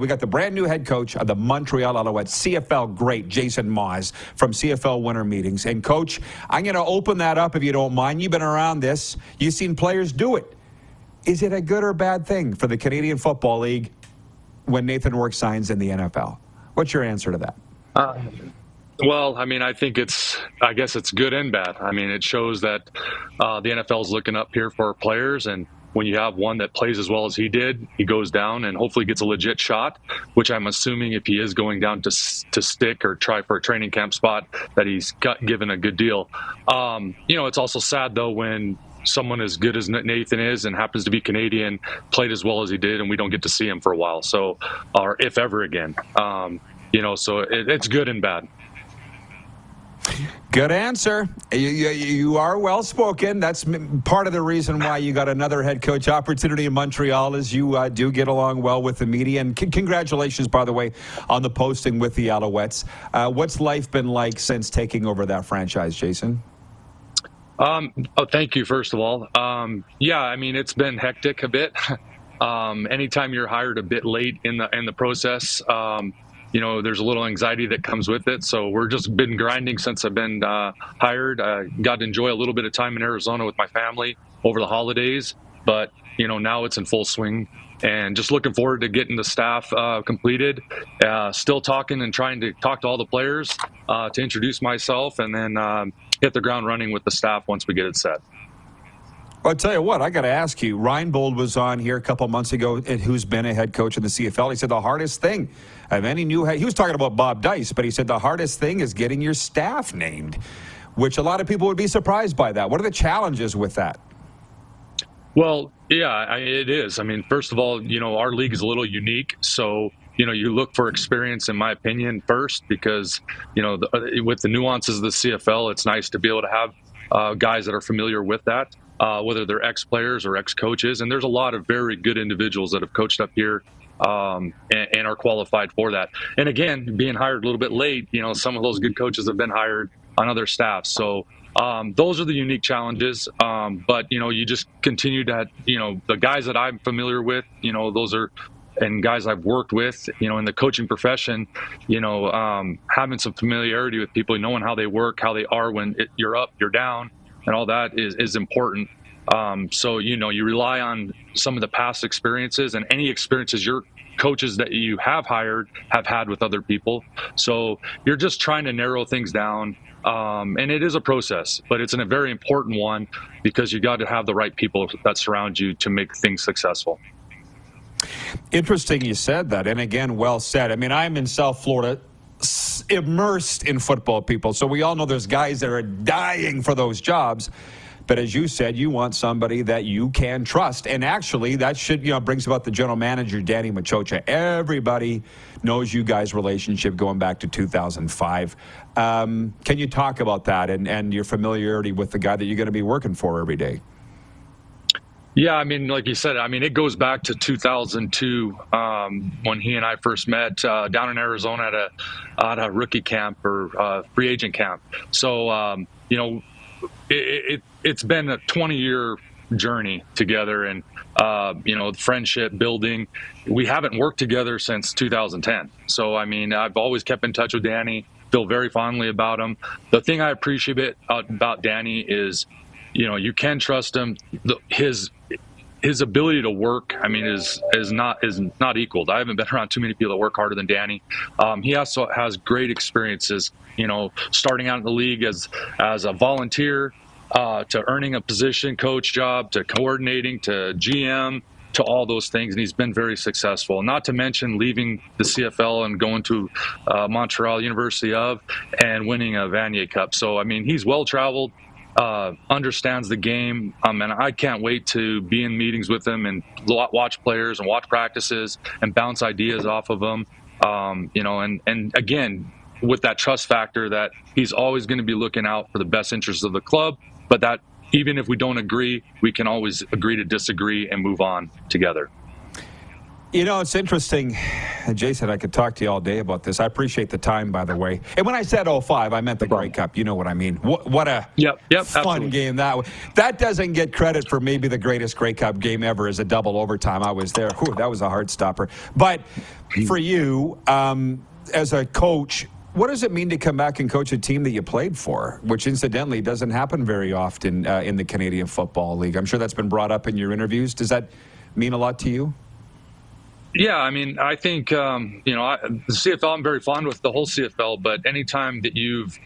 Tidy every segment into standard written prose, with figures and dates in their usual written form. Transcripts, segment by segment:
We got the brand new head coach of the Montreal Alouettes, CFL great, Jason Maas from CFL Winter Meetings. And, Coach, I'm going to open that up if you don't mind. You've been around this. You've seen players do it. Is it a good or bad thing for the Canadian Football League when Nathan Rourke signs in the NFL? What's your answer to that? Well, I mean, I guess it's good and bad. I mean, it shows that the NFL is looking up here for players, and when you have one that plays as well as he did, he goes down and hopefully gets a legit shot, which I'm assuming if he is going down to stick or try for a training camp spot, that he's given a good deal. It's also sad, though, when someone as good as Nathan is and happens to be Canadian played as well as he did, and we don't get to see him for a while, or if ever again. So it's good and bad. Good answer. You are well-spoken. That's part of the reason why you got another head coach opportunity in Montreal, is you do get along well with the media. And congratulations, by the way, on the posting with the Alouettes. What's life been like since taking over that franchise, Jason? Thank you, first of all. I mean, it's been hectic a bit. Anytime you're hired a bit late in the process, there's a little anxiety that comes with it. So we're just been grinding since I've been hired. I got to enjoy a little bit of time in Arizona with my family over the holidays, but now it's in full swing, and just looking forward to getting the staff completed. Still talking and trying to talk to all the players to introduce myself, and then hit the ground running with the staff once we get it set. Well, I'll tell you what, I got to ask you. Reinbold was on here a couple months ago, who's been a head coach in the CFL. He said the hardest thing of any new head, he was talking about Bob Dice, but he said the hardest thing is getting your staff named, which a lot of people would be surprised by that. What are the challenges with that? Well, yeah, it is. I mean, first of all, our league is a little unique. So, you look for experience, in my opinion, first, because, with the nuances of the CFL, it's nice to be able to have guys that are familiar with that. Whether they're ex-players or ex-coaches. And there's a lot of very good individuals that have coached up here and are qualified for that. And again, being hired a little bit late, some of those good coaches have been hired on other staff. So those are the unique challenges. But, you just continue to, the guys that I'm familiar with, those are, and guys I've worked with, in the coaching profession, having some familiarity with people, knowing how they work, how they are when you're up, you're down, and all that is important. So, you rely on some of the past experiences and any experiences your coaches that you have hired have had with other people. So you're just trying to narrow things down. And it is a process, but it's a very important one, because you got to have the right people that surround you to make things successful. Interesting you said that. And again, well said. I mean, I'm in South Florida, immersed in football, people. So we all know there's guys that are dying for those jobs. But as you said, you want somebody that you can trust. And actually, that should, brings about the general manager, Danny Machocha. Everybody knows you guys' relationship going back to 2005. Can you talk about that and your familiarity with the guy that you're going to be working for every day? Yeah, I mean, like you said, it goes back to 2002 when he and I first met down in Arizona at a rookie camp or free agent camp. So, it's been a 20-year journey together, and, friendship building. We haven't worked together since 2010. So, I've always kept in touch with Danny, feel very fondly about him. The thing I appreciate about Danny is, you can trust him. His ability to work, is not equaled. I haven't been around too many people that work harder than Danny. He also has great experiences, starting out in the league as a volunteer, to earning a position coach job, to coordinating, to GM, to all those things. And he's been very successful, not to mention leaving the CFL and going to Montreal University and winning a Vanier Cup. So, he's well-traveled. Understands the game, and I can't wait to be in meetings with him and watch players and watch practices and bounce ideas off of them. And again, with that trust factor that he's always going to be looking out for the best interests of the club, but that even if we don't agree, we can always agree to disagree and move on together. You know, it's interesting. Jason, I could talk to you all day about this. I appreciate the time, by the way. And when I said 05, I meant the Grey Cup. You know what I mean. What a fun absolutely. game that was. That doesn't get credit for maybe the greatest Grey Cup game ever as a double overtime. I was there. Whew, that was a heart stopper. But for you, as a coach, what does it mean to come back and coach a team that you played for, which incidentally doesn't happen very often in the Canadian Football League? I'm sure that's been brought up in your interviews. Does that mean a lot to you? Yeah, I mean, I think, the CFL, I'm very fond with the whole CFL, but anytime that you've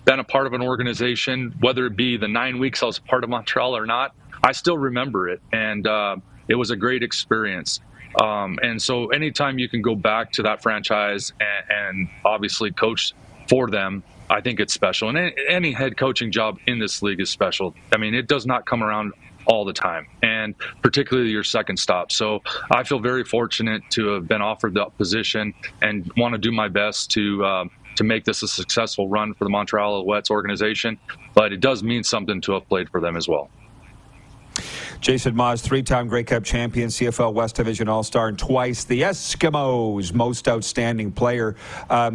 been a part of an organization, whether it be the 9 weeks I was a part of Montreal or not, I still remember it. And it was a great experience. And so anytime you can go back to that franchise and obviously coach for them, I think it's special. And any head coaching job in this league is special. I mean, it does not come around all the time, and particularly your second stop. So I feel very fortunate to have been offered that position and want to do my best to make this a successful run for the Montreal Alouettes organization. But it does mean something to have played for them as well. Jason Maas, three-time Grey Cup champion, CFL West Division All-Star, and twice the Eskimos' most outstanding player.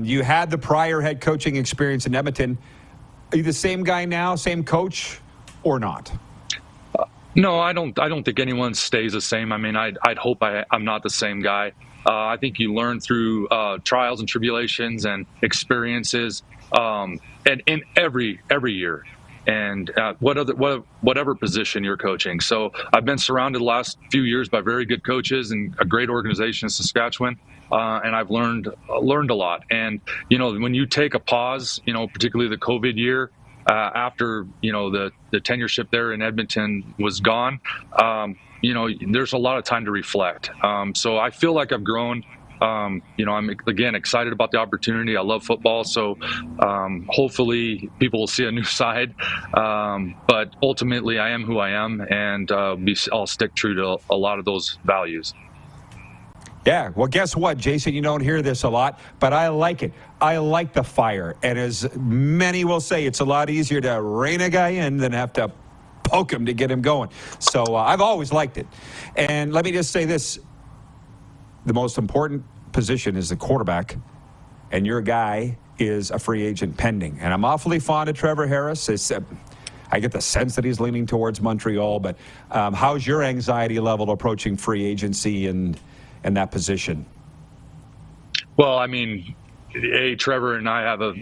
You had the prior head coaching experience in Edmonton. Are you the same guy now, same coach, or not? No, I don't think anyone stays the same. I mean, I'd hope I'm not the same guy. I think you learn through trials and tribulations and experiences, and in every year, and whatever position you're coaching. So I've been surrounded the last few years by very good coaches and a great organization in Saskatchewan. And I've learned a lot. And, when you take a pause, particularly the COVID year, after the tenureship there in Edmonton was gone, there's a lot of time to reflect. So I feel like I've grown. I'm again excited about the opportunity. I love football, so hopefully people will see a new side. But ultimately, I am who I am, and I'll stick true to a lot of those values. Yeah, well, guess what, Jason? You don't hear this a lot, but I like it. I like the fire. And as many will say, it's a lot easier to rein a guy in than have to poke him to get him going. So I've always liked it. And let me just say this. The most important position is the quarterback, and your guy is a free agent pending. And I'm awfully fond of Trevor Harris. I get the sense that he's leaning towards Montreal, but how's your anxiety level approaching free agency and that position? Well, I mean, Trevor and I have a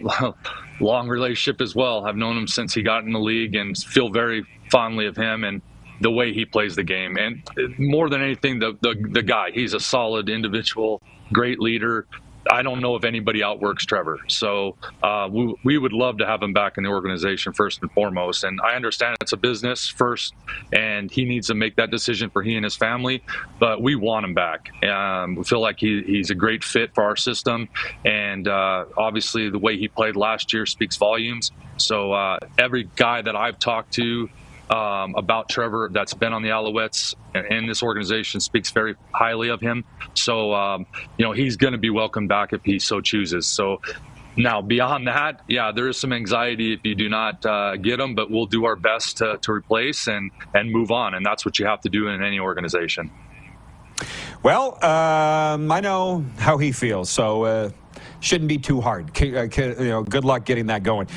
long relationship as well. I've known him since he got in the league and feel very fondly of him and the way he plays the game. And more than anything, the guy, he's a solid individual, great leader. I don't know if anybody outworks Trevor. So we would love to have him back in the organization first and foremost. And I understand it's a business first, and he needs to make that decision for he and his family. But we want him back. We feel like he's a great fit for our system. And obviously the way he played last year speaks volumes. So every guy that I've talked to about Trevor that's been on the Alouettes and this organization speaks very highly of him. So, he's going to be welcome back if he so chooses. So now beyond that, yeah, there is some anxiety if you do not get him, but we'll do our best to replace and move on. And that's what you have to do in any organization. Well, I know how he feels. So, shouldn't be too hard. Good luck getting that going.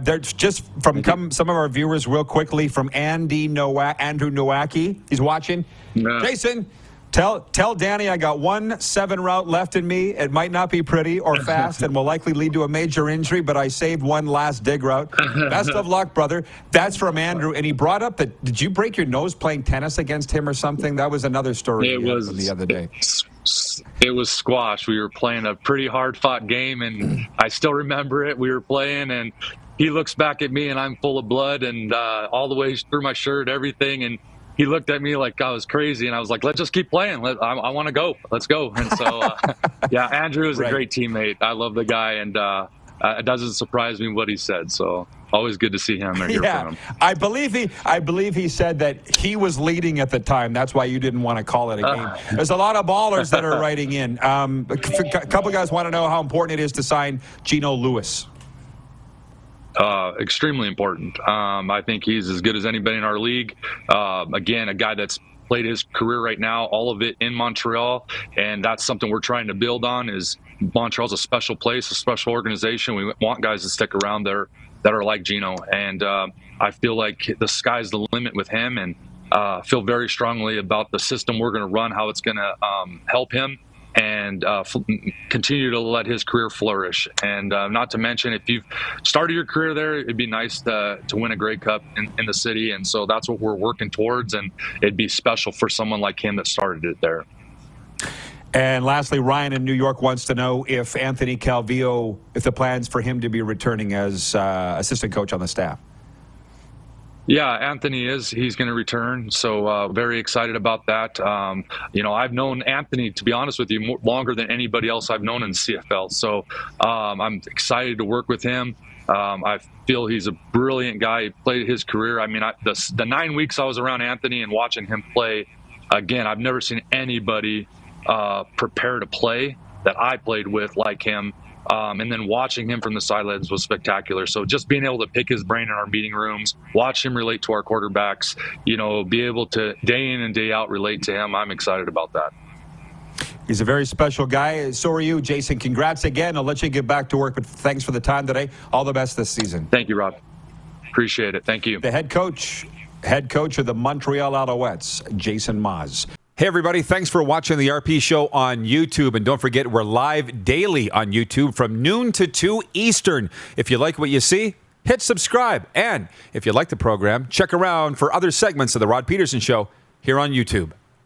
There's just from some of our viewers real quickly from Andrew Nowacki. He's watching. Yeah. Jason, tell Danny I got 1 7 route left in me. It might not be pretty or fast and will likely lead to a major injury, but I saved one last dig route. Best of luck, brother. That's from Andrew. And he brought up that, did you break your nose playing tennis against him or something? That was another story from the other day. It was squash. We were playing a pretty hard-fought game, and I still remember it. We were playing, and he looks back at me, and I'm full of blood and all the way through my shirt, everything. And he looked at me like I was crazy, and I was like, let's just keep playing. I want to go. Let's go. And so, yeah, Andrew is a great teammate. I love the guy, and it doesn't surprise me what he said. So always good to see him or hear from him. I believe he said that he was leading at the time. That's why you didn't want to call it a game. There's a lot of ballers that are writing in. A couple guys want to know how important it is to sign Gino Lewis. Extremely important. I think he's as good as anybody in our league. Again, a guy that's played his career right now, all of it in Montreal, and that's something we're trying to build on. Is Montreal's a special place, a special organization. We want guys to stick around there that are like Gino, and I feel like the sky's the limit with him, and feel very strongly about the system we're going to run, how it's going to help him, and continue to let his career flourish. And not to mention, if you've started your career there, it'd be nice to win a Grey Cup in the city. And so that's what we're working towards, and it'd be special for someone like him that started it there. And lastly, Ryan in New York wants to know if Anthony Calvillo, if the plans for him to be returning as assistant coach on the staff. Yeah, Anthony he's going to return. So very excited about that. I've known Anthony, to be honest with you, longer than anybody else I've known in the CFL. So I'm excited to work with him. I feel he's a brilliant guy. He played his career. I mean, the 9 weeks I was around Anthony and watching him play, again, I've never seen anybody prepare to play that I played with like him. And then watching him from the sidelines was spectacular. So just being able to pick his brain in our meeting rooms, watch him relate to our quarterbacks, be able to day in and day out relate to him, I'm excited about that. He's a very special guy. So are you, Jason. Congrats again. I'll let you get back to work, but thanks for the time today. All the best this season. Thank you, Rod. Appreciate it. Thank you. The head coach of the Montreal Alouettes, Jason Maas. Hey, everybody. Thanks for watching the RP Show on YouTube. And don't forget, we're live daily on YouTube from noon to 2 Eastern. If you like what you see, hit subscribe. And if you like the program, check around for other segments of the Rod Pedersen Show here on YouTube.